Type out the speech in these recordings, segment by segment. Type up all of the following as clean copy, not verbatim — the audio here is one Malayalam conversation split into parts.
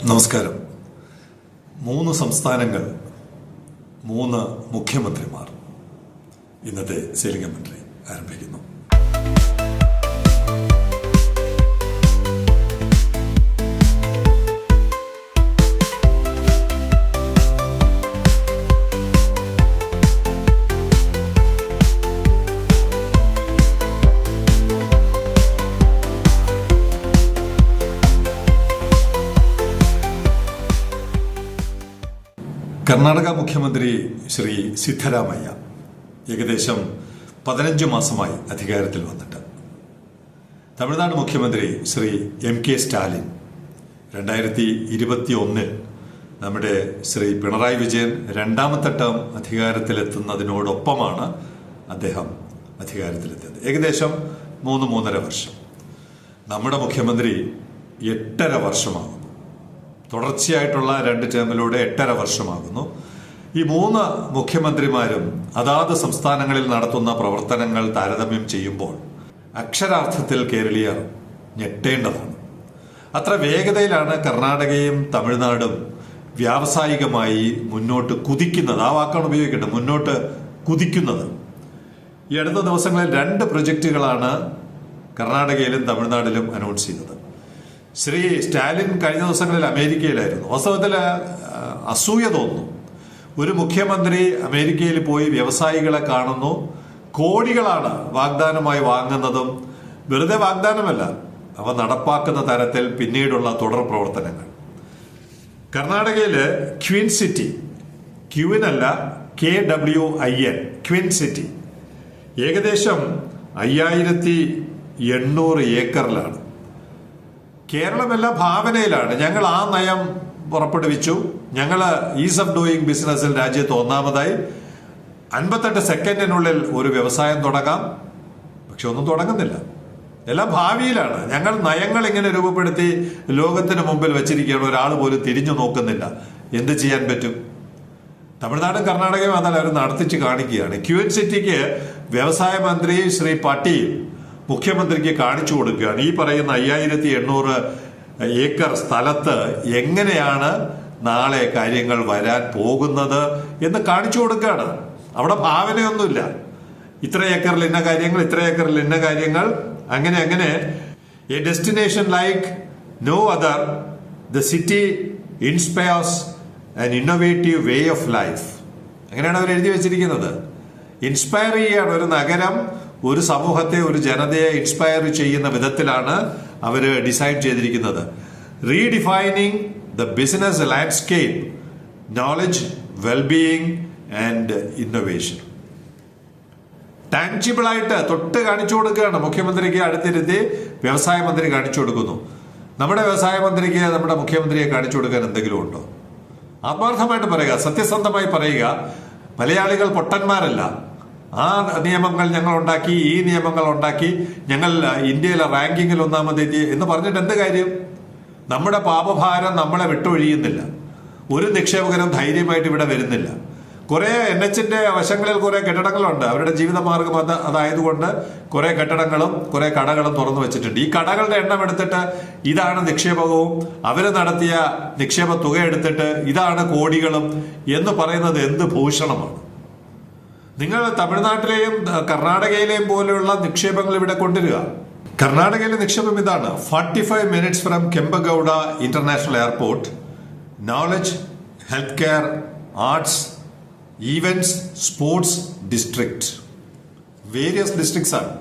നമസ്കാരം. 3 സംസ്ഥാനങ്ങൾ, 3 മുഖ്യമന്ത്രിമാർ. ഇന്നത്തെ സെയിലിംഗ് കമന്ററി ആരംഭിക്കുന്നു. കർണാടക മുഖ്യമന്ത്രി ശ്രീ സിദ്ധരാമയ്യ ഏകദേശം 15 മാസമായി അധികാരത്തിൽ വന്നിട്ട്. തമിഴ്നാട് മുഖ്യമന്ത്രി ശ്രീ MK സ്റ്റാലിൻ 2021 നമ്മുടെ ശ്രീ പിണറായി വിജയൻ രണ്ടാമത്തെ ടേം അധികാരത്തിലെത്തുന്നതിനോടൊപ്പമാണ് അദ്ദേഹം അധികാരത്തിലെത്തിയത്. ഏകദേശം 3-3.5 വർഷം. നമ്മുടെ മുഖ്യമന്ത്രി 8.5 വർഷമാകുന്നു. തുടർച്ചയായിട്ടുള്ള 2 ടേമിലൂടെ 8.5 വർഷമാകുന്നു. ഈ 3 മുഖ്യമന്ത്രിമാരും അതാത് സംസ്ഥാനങ്ങളിൽ നടത്തുന്ന പ്രവർത്തനങ്ങൾ താരതമ്യം ചെയ്യുമ്പോൾ അക്ഷരാർത്ഥത്തിൽ കേരളീയർ ഞെട്ടേണ്ടതാണ്. അത്ര വേഗതയിലാണ് കർണാടകയും തമിഴ്നാടും വ്യാവസായികമായി മുന്നോട്ട് കുതിക്കുന്നത്. ആ വാക്കാണ് ഉപയോഗിക്കേണ്ടത്, മുന്നോട്ട് കുതിക്കുന്നത്. ഈ അടുത്ത ദിവസങ്ങളിൽ 2 പ്രൊജക്റ്റുകളാണ് കർണാടകയിലും തമിഴ്നാട്ടിലും അനൗൺസ് ചെയ്തത്. ശ്രീ സ്റ്റാലിൻ കഴിഞ്ഞ ദിവസങ്ങളിൽ അമേരിക്കയിലായിരുന്നു. വാസ്തവത്തിൽ അസൂയ തോന്നുന്നു. ഒരു മുഖ്യമന്ത്രി അമേരിക്കയിൽ പോയി വ്യവസായികളെ കാണുന്നു, കോടികളാണ് വാഗ്ദാനമായി വാങ്ങുന്നതും വെറുതെ വാഗ്ദാനമല്ല, അവ നടപ്പാക്കുന്ന തരത്തിൽ പിന്നീടുള്ള തുടർ പ്രവർത്തനങ്ങൾ. കർണാടകയില് ക്വീൻ സിറ്റി, ക്യൂവിനല്ല KWIN, ക്വീൻ സിറ്റി ഏകദേശം 5800 ഏക്കറിലാണ്. കേരളമെല്ലാം ഭാവനയിലാണ്. ഞങ്ങൾ ആ നയം പുറപ്പെടുവിച്ചു, ഞങ്ങൾ ഈസ് ഓഫ് ഡൂയിങ് ബിസിനസ്സിൽ രാജ്യത്ത് ഒന്നാമതായി, 58 സെക്കൻഡിനുള്ളിൽ ഒരു വ്യവസായം തുടങ്ങാം. പക്ഷെ ഒന്നും തുടങ്ങുന്നില്ല, എല്ലാം ഭാവിയിലാണ്. ഞങ്ങൾ നയങ്ങൾ ഇങ്ങനെ രൂപപ്പെടുത്തി ലോകത്തിന് മുമ്പിൽ വെച്ചിരിക്കുകയാണ്, ഒരാൾ പോലും തിരിഞ്ഞു നോക്കുന്നില്ല. എന്ത് ചെയ്യാൻ പറ്റും? തമിഴ്നാടും കർണാടകയും അതല്ല, അവർ നടത്തിച്ച് കാണിക്കുകയാണ്. ക്വീൻ സിറ്റിക്ക് വ്യവസായ മന്ത്രി ശ്രീ പാട്ടീൽ മുഖ്യമന്ത്രിക്ക് കാണിച്ചു കൊടുക്കുകയാണ്. ഈ പറയുന്ന 5800 ഏക്കർ സ്ഥലത്ത് എങ്ങനെയാണ് നാളെ കാര്യങ്ങൾ വരാൻ പോകുന്നത് എന്ന് കാണിച്ചു കൊടുക്കുകയാണ്. അവിടെ ഭാവനയൊന്നുമില്ല. ഇത്ര ഏക്കറിൽ ഇന്ന കാര്യങ്ങൾ, ഇത്ര ഏക്കറിൽ ഇന്ന കാര്യങ്ങൾ, അങ്ങനെ അങ്ങനെ. A destination like no other, the city inspires an innovative way of life. അങ്ങനെയാണ് അവർ എഴുതി വെച്ചിരിക്കുന്നത്. ഇൻസ്പയർ ചെയ്യാണ് ഒരു നഗരം, ഒരു സമൂഹത്തെ, ഒരു ജനതയെ ഇൻസ്പയർ ചെയ്യുന്ന വിധത്തിലാണ് അവർ ഡിസൈൻ ചെയ്തിരിക്കുന്നത്. Redefining the business landscape, knowledge, wellbeing and innovation. Tangible ആയിട്ട് തൊട്ട് കാണിച്ചു കൊടുക്കുകയാണ്. മുഖ്യമന്ത്രിക്ക് അടുത്തിരുത്തി വ്യവസായ മന്ത്രി കാണിച്ചു കൊടുക്കുന്നു. നമ്മുടെ വ്യവസായ മന്ത്രിക്ക് നമ്മുടെ മുഖ്യമന്ത്രിയെ കാണിച്ചു കൊടുക്കാൻ എന്തെങ്കിലും ഉണ്ടോ? ആത്മാർത്ഥമായിട്ട് പറയുക, സത്യസന്ധമായി പറയുക. മലയാളികൾ പൊട്ടന്മാരല്ല. ആ നിയമങ്ങൾ ഞങ്ങൾ ഉണ്ടാക്കി, ഈ നിയമങ്ങൾ ഉണ്ടാക്കി, ഞങ്ങൾ ഇന്ത്യയിലെ റാങ്കിങ്ങിൽ ഒന്നാമതെത്തി എന്ന് പറഞ്ഞിട്ട് എന്ത് കാര്യം? നമ്മുടെ പാപഭാരം നമ്മളെ വിട്ടൊഴിയുന്നില്ല. ഒരു നിക്ഷേപകരും ധൈര്യമായിട്ട് ഇവിടെ വരുന്നില്ല. കുറെ NHന്റെ വശങ്ങളിൽ കുറെ കെട്ടിടങ്ങളുണ്ട്. അവരുടെ ജീവിതമാർഗം അതായതുകൊണ്ട് കുറെ കെട്ടിടങ്ങളും കുറെ കടകളും തുറന്നു വെച്ചിട്ടുണ്ട്. ഈ കടകളുടെ എണ്ണം എടുത്തിട്ട് ഇതാണ് നിക്ഷേപകവും, അവര് നടത്തിയ നിക്ഷേപ തുക എടുത്തിട്ട് ഇതാണ് കോടികളും എന്ന് പറയുന്നത് എന്ത് ഭൂഷണമാണ്? നിങ്ങൾ തമിഴ്നാട്ടിലെയും കർണാടകയിലെയും പോലെയുള്ള നിക്ഷേപങ്ങൾ ഇവിടെ കൊണ്ടുവരിക. കർണാടകയിലെ നിക്ഷേപം ഇതാണ്: 45 minutes from Kempegowda international airport, knowledge, health care, arts, events, sports district. Various districts ആണ്.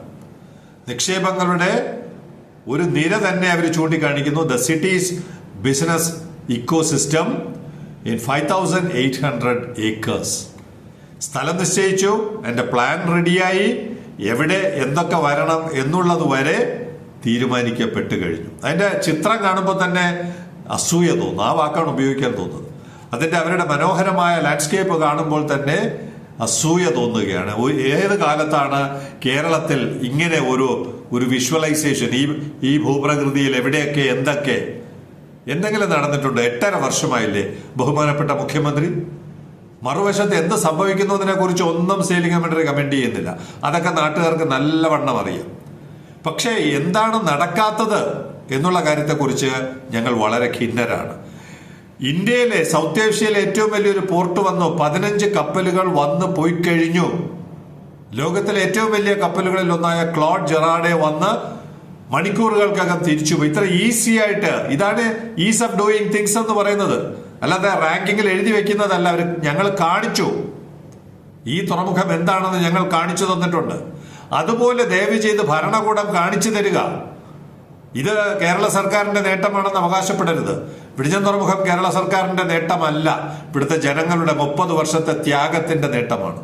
നിക്ഷേപങ്ങളുടെ ഒരു നിര തന്നെ അവർ ചൂണ്ടിക്കാണിക്കുന്നു. The cities business ecosystem in 5800 acres. സ്ഥലം നിശ്ചയിച്ചു, എന്റെ പ്ലാൻ റെഡിയായി, എവിടെ എന്തൊക്കെ വരണം എന്നുള്ളത് വരെ തീരുമാനിക്കപ്പെട്ട് കഴിഞ്ഞു. അതിന്റെ ചിത്രം കാണുമ്പോൾ തന്നെ അസൂയ തോന്നുന്നു. ആ വാക്കാണ് ഉപയോഗിക്കാൻ തോന്നുന്നത്. അതിന്റെ അവരുടെ മനോഹരമായ ലാൻഡ്സ്കേപ്പ് കാണുമ്പോൾ തന്നെ അസൂയ തോന്നുകയാണ്. ഏത് കാലത്താണ് കേരളത്തിൽ ഇങ്ങനെ ഒരു വിഷ്വലൈസേഷൻ ഈ ഭൂപ്രകൃതിയിൽ എവിടെയൊക്കെ എന്തെങ്കിലും നടന്നിട്ടുണ്ട്? 8.5 വർഷമായില്ലേ ബഹുമാനപ്പെട്ട മുഖ്യമന്ത്രി? മറുവശത്ത് എന്ത് സംഭവിക്കുന്നതിനെ കുറിച്ച് ഒന്നും സെയിലിംഗ് കമന്ററി കമന്റ് ചെയ്യുന്നില്ല. അതൊക്കെ നാട്ടുകാർക്ക് നല്ലവണ്ണം അറിയാം. പക്ഷേ എന്താണ് നടക്കാത്തത് എന്നുള്ള കാര്യത്തെക്കുറിച്ച് ഞങ്ങൾ വളരെ ഖിന്നരാണ്. ഇന്ത്യയിലെ സൗത്ത് ഏഷ്യയിലെ ഏറ്റവും വലിയൊരു പോർട്ട് വന്നു. 15 കപ്പലുകൾ വന്ന് പോയി കഴിഞ്ഞു. ലോകത്തിലെ ഏറ്റവും വലിയ കപ്പലുകളിൽ ഒന്നായ ക്ലോഡ് ജെറാഡെ വന്ന് മണിക്കൂറുകൾക്കകം തിരിച്ചുപോയി. ഇത്ര ഈസി ആയിട്ട്. ഇതാണ് ഈസ് ഓഫ് ഡൂയിങ് തിങ്സ് എന്ന് പറയുന്നത്. അല്ലാതെ റാങ്കിങ്ങിൽ എഴുതി വെക്കുന്നതല്ല. ഞങ്ങൾ കാണിച്ചു, ഈ തുറമുഖം എന്താണെന്ന് ഞങ്ങൾ കാണിച്ചു തന്നിട്ടുണ്ട്. അതുപോലെ ദയവ് ചെയ്ത് ഭരണകൂടം കാണിച്ചു തരിക. ഇത് കേരള സർക്കാരിന്റെ നേട്ടമാണെന്ന് അവകാശപ്പെടരുത്. വിഴിഞ്ഞം തുറമുഖം കേരള സർക്കാരിന്റെ നേട്ടമല്ല, ഇവിടുത്തെ ജനങ്ങളുടെ 30 വർഷത്തെ ത്യാഗത്തിന്റെ നേട്ടമാണ്.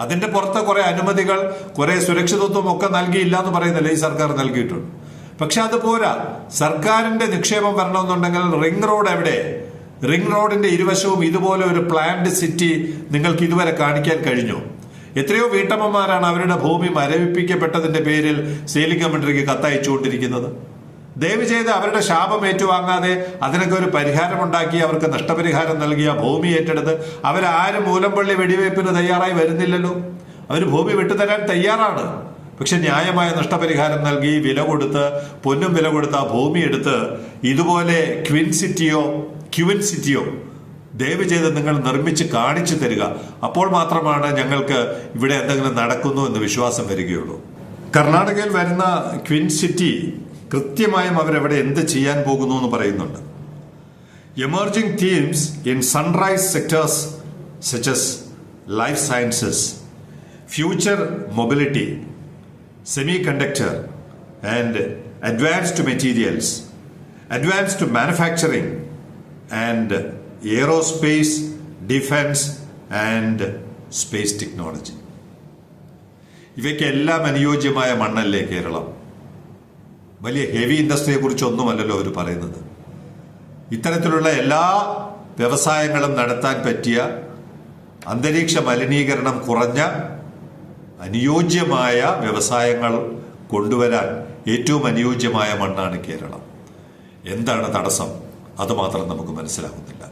അതിന്റെ പുറത്ത് കുറെ അനുമതികൾ, കുറെ സുരക്ഷിതത്വം ഒക്കെ നൽകിയില്ല എന്ന് പറയുന്നില്ല, ഈ സർക്കാർ നൽകിയിട്ടുണ്ട്. പക്ഷെ അത് പോരാ. സർക്കാരിന്റെ നിക്ഷേപം വരണമെന്നുണ്ടെങ്കിൽ റിംഗ് റോഡ് എവിടെ? റിംഗ് റോഡിന്റെ ഇരുവശവും ഇതുപോലെ ഒരു പ്ലാന്റ് സിറ്റി നിങ്ങൾക്ക് ഇതുവരെ കാണിക്കാൻ കഴിഞ്ഞു? എത്രയോ വീട്ടമ്മമാരാണ് അവരുടെ ഭൂമി മരവിപ്പിക്കപ്പെട്ടതിന്റെ പേരിൽ സെയിലിംഗ് കമന്ററിക്ക് കത്തയച്ചുകൊണ്ടിരിക്കുന്നത്. ദയവ് ചെയ്ത് അവരുടെ ശാപം ഏറ്റുവാങ്ങാതെ അതിനൊക്കെ ഒരു പരിഹാരമുണ്ടാക്കി അവർക്ക് നഷ്ടപരിഹാരം നൽകിയ ഭൂമി ഏറ്റെടുത്ത് അവരാരും മൂലംപള്ളി വെടിവയ്പ്പിന് തയ്യാറായി വരുന്നില്ലല്ലോ. അവർ ഭൂമി വിട്ടുതരാൻ തയ്യാറാണ്. പക്ഷെ ന്യായമായ നഷ്ടപരിഹാരം നൽകി വില കൊടുത്ത്, പൊന്നും വില കൊടുത്ത് ആ ഭൂമി എടുത്ത് ഇതുപോലെ ക്വിൻ സിറ്റിയോ ദയവ് ചെയ്ത് നിങ്ങൾ നിർമ്മിച്ച് കാണിച്ചു തരിക. അപ്പോൾ മാത്രമാണ് ഞങ്ങൾക്ക് ഇവിടെ എന്തെങ്കിലും നടക്കുന്നു എന്ന് വിശ്വാസം വരികയുള്ളൂ. കർണാടകയിൽ വരുന്ന ക്വിൻ സിറ്റി കൃത്യമായും അവരെവിടെ എന്ത് ചെയ്യാൻ പോകുന്നു എന്ന് പറയുന്നുണ്ട്. Emerging themes in sunrise sectors such as life sciences, future mobility, semi conductor and advanced materials, advanced manufacturing and aerospace, defence and space technology. ഇവയ്ക്കെല്ലാം അനുയോജ്യമായ മണ്ണല്ലേ കേരളം? വലിയ ഹെവി ഇൻഡസ്ട്രിയെ കുറിച്ചൊന്നുമല്ലല്ലോ അവർ പറയുന്നത്. ഇത്തരത്തിലുള്ള എല്ലാ വ്യവസായങ്ങളും നടത്താൻ പറ്റിയ, അന്തരീക്ഷ മലിനീകരണം കുറഞ്ഞ, അനുയോജ്യമായ വ്യവസായങ്ങൾ കൊണ്ടുവരാൻ ഏറ്റവും അനുയോജ്യമായ മണ്ണാണ് കേരളം. എന്താണ് തടസ്സം? അത് മാത്രം നമുക്ക് മനസ്സിലാകുന്നില്ല.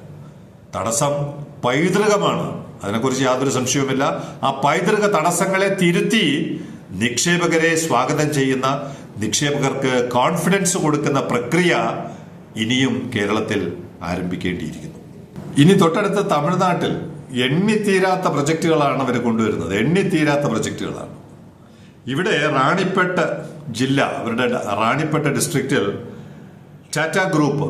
തടസ്സം പൈതൃകമാണ്, അതിനെക്കുറിച്ച് യാതൊരു സംശയവുമില്ല. ആ പൈതൃക തടസ്സങ്ങളെ തിരുത്തി നിക്ഷേപകരെ സ്വാഗതം ചെയ്യുന്ന, നിക്ഷേപകർക്ക് കോൺഫിഡൻസ് കൊടുക്കുന്ന പ്രക്രിയ ഇനിയും കേരളത്തിൽ ആരംഭിക്കേണ്ടിയിരിക്കുന്നു. ഇനി തൊട്ടടുത്ത തമിഴ്നാട്ടിൽ എണ്ണിത്തീരാത്ത പ്രൊജക്ടുകളാണ് അവർ കൊണ്ടുവരുന്നത്. എണ്ണിത്തീരാത്ത പ്രൊജക്ടുകളാണ്. ഇവിടെ റാണിപ്പേട്ട് ജില്ല, അവരുടെ റാണിപ്പേട്ട് ഡിസ്ട്രിക്റ്റിൽ ടാറ്റ ഗ്രൂപ്പ്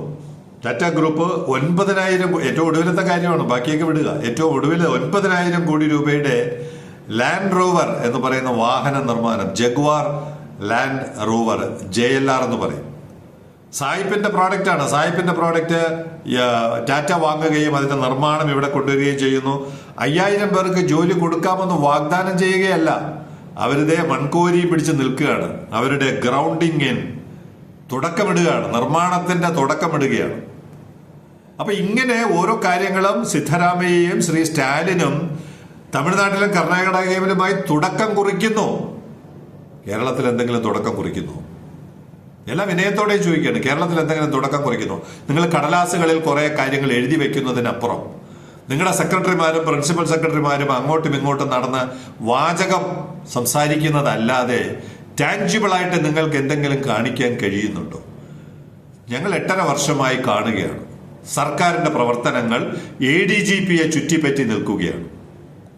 9,000, ഏറ്റവും ഒടുവിലത്തെ കാര്യമാണ്, ബാക്കിയൊക്കെ വിടുക, ഏറ്റവും ഒടുവിൽ 9,000 കോടി രൂപയുടെ ലാൻഡ് റോവർ എന്ന് പറയുന്ന വാഹന നിർമ്മാണം, ജഗ്വാർ ലാൻഡ് റോവർ, JLR എന്ന് പറയും, സായിപ്പിന്റെ പ്രോഡക്റ്റ് ആണ്. സായിപ്പിന്റെ പ്രോഡക്റ്റ് ടാറ്റ വാങ്ങുകയും അതിന്റെ നിർമ്മാണം ഇവിടെ കൊണ്ടുവരികയും ചെയ്യുന്നു. 5,000 പേർക്ക് ജോലി കൊടുക്കാമെന്ന് വാഗ്ദാനം ചെയ്യുകയല്ല, അവരുടെ മൺകോരി പിടിച്ച് നിൽക്കുകയാണ്. അവരുടെ ഗ്രൗണ്ടിങ് തുടക്കമിടുകയാണ്, നിർമ്മാണത്തിന്റെ തുടക്കമിടുകയാണ്. അപ്പൊ ഇങ്ങനെ ഓരോ കാര്യങ്ങളും സിദ്ധരാമയ്യയും ശ്രീ സ്റ്റാലിനും തമിഴ്നാട്ടിലും കർണാടകയിലുമായി തുടക്കം കുറിക്കുന്നു. കേരളത്തിൽ എന്തെങ്കിലും തുടക്കം കുറിക്കുന്നു? എല്ലാം വിനയത്തോടെ ചോദിക്കുകയാണ്. കേരളത്തിൽ എന്തെങ്കിലും തുടക്കം കുറിക്കുന്നു? നിങ്ങൾ കടലാസുകളിൽ കുറെ കാര്യങ്ങൾ എഴുതി വെക്കുന്നതിനപ്പുറം നിങ്ങളുടെ സെക്രട്ടറിമാരും പ്രിൻസിപ്പൽ സെക്രട്ടറിമാരും അങ്ങോട്ടും ഇങ്ങോട്ടും നടന്ന് വാചകം സംസാരിക്കുന്നതല്ലാതെ ടാഞ്ചിബിളായിട്ട് നിങ്ങൾക്ക് എന്തെങ്കിലും കാണിക്കാൻ കഴിയുന്നുണ്ടോ? ഞങ്ങൾ 8.5 വർഷമായി കാണുകയാണ്. സർക്കാരിന്റെ പ്രവർത്തനങ്ങൾ ADGPയെ ചുറ്റിപ്പറ്റി നിൽക്കുകയാണ്.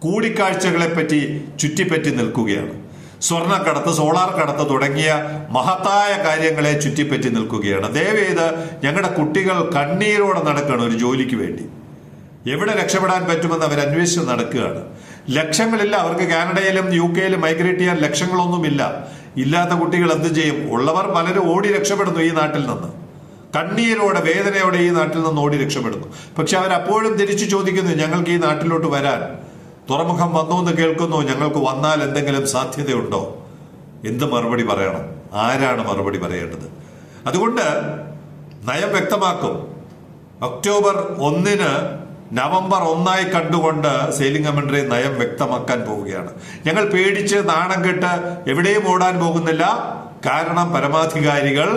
കൂടിക്കാഴ്ചകളെപ്പറ്റി ചുറ്റിപ്പറ്റി നിൽക്കുകയാണ്. സ്വർണ്ണക്കടത്ത്, സോളാർ കടത്ത് തുടങ്ങിയ മഹത്തായ കാര്യങ്ങളെ ചുറ്റിപ്പറ്റി നിൽക്കുകയാണ്. ദയവേത് ഞങ്ങളുടെ കുട്ടികൾ കണ്ണീരോടെ നടക്കുകയാണ് ഒരു ജോലിക്ക് വേണ്ടി. എവിടെ രക്ഷപ്പെടാൻ പറ്റുമെന്ന് അവർ അന്വേഷിച്ച് നടക്കുകയാണ്. ലക്ഷങ്ങളില്ല അവർക്ക്. കാനഡയിലും UK യിലും മൈഗ്രേറ്റ് ചെയ്യാൻ ലക്ഷങ്ങളൊന്നുമില്ല. ഇല്ലാത്ത കുട്ടികൾ എന്ത് ചെയ്യും? ഉള്ളവർ പലരും ഓടി രക്ഷപ്പെടുന്നു ഈ നാട്ടിൽ നിന്ന്. കണ്ണീരോടെ, വേദനയോടെ ഈ നാട്ടിൽ നിന്ന് ഓടി രക്ഷപ്പെടുന്നു. പക്ഷെ അവരപ്പോഴും തിരിച്ചു ചോദിക്കുന്നു, ഞങ്ങൾക്ക് ഈ നാട്ടിലോട്ട് വരാൻ തുറമുഖം വന്നു എന്ന് കേൾക്കുന്നു, ഞങ്ങൾക്ക് വന്നാൽ എന്തെങ്കിലും സാധ്യതയുണ്ടോ? എന്ത് മറുപടി പറയണം? ആരാണ് മറുപടി പറയേണ്ടത്? അതുകൊണ്ട് നയം വ്യക്തമാക്കും. ഒക്ടോബർ 1 നവംബർ 1 കണ്ടുകൊണ്ട് സെയിലിംഗ് കമന്ററി നയം വ്യക്തമാക്കാൻ പോവുകയാണ്. ഞങ്ങൾ പേടിച്ച് നാണം കെട്ട് എവിടെയും ഓടാൻ പോകുന്നില്ല. കാരണം പരമാധികാരികൾ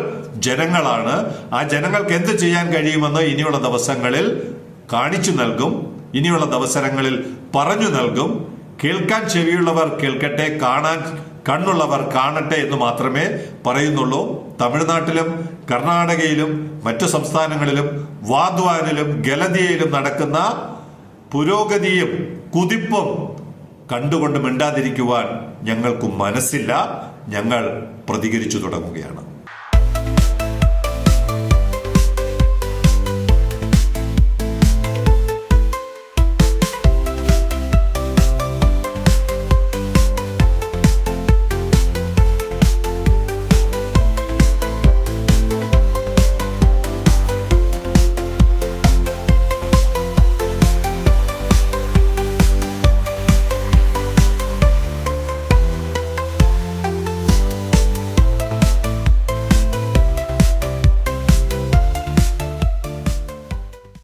ജനങ്ങളാണ്. ആ ജനങ്ങൾക്ക് എന്ത് ചെയ്യാൻ കഴിയുമെന്ന് ഇനിയുള്ള ദിവസങ്ങളിൽ കാണിച്ചു നൽകും. ഇനിയുള്ള ദിവസങ്ങളിൽ പറഞ്ഞു നൽകും. കേൾക്കാൻ ചെവിയുള്ളവർ കേൾക്കട്ടെ, കാണാൻ കണ്ണുള്ളവർ കാണട്ടെ എന്ന് മാത്രമേ പറയുന്നുള്ളൂ. തമിഴ്നാട്ടിലും കർണാടകയിലും മറ്റു സംസ്ഥാനങ്ങളിലും വാദ്വാനിലും ഗലതിയയിലും നടക്കുന്ന പുരോഗതിയും കുതിപ്പും കണ്ടുകൊണ്ട് മിണ്ടാതിരിക്കുവാൻ ഞങ്ങൾക്ക് മനസ്സില്ല. ഞങ്ങൾ പ്രതികരിച്ചു തുടങ്ങുകയാണ്.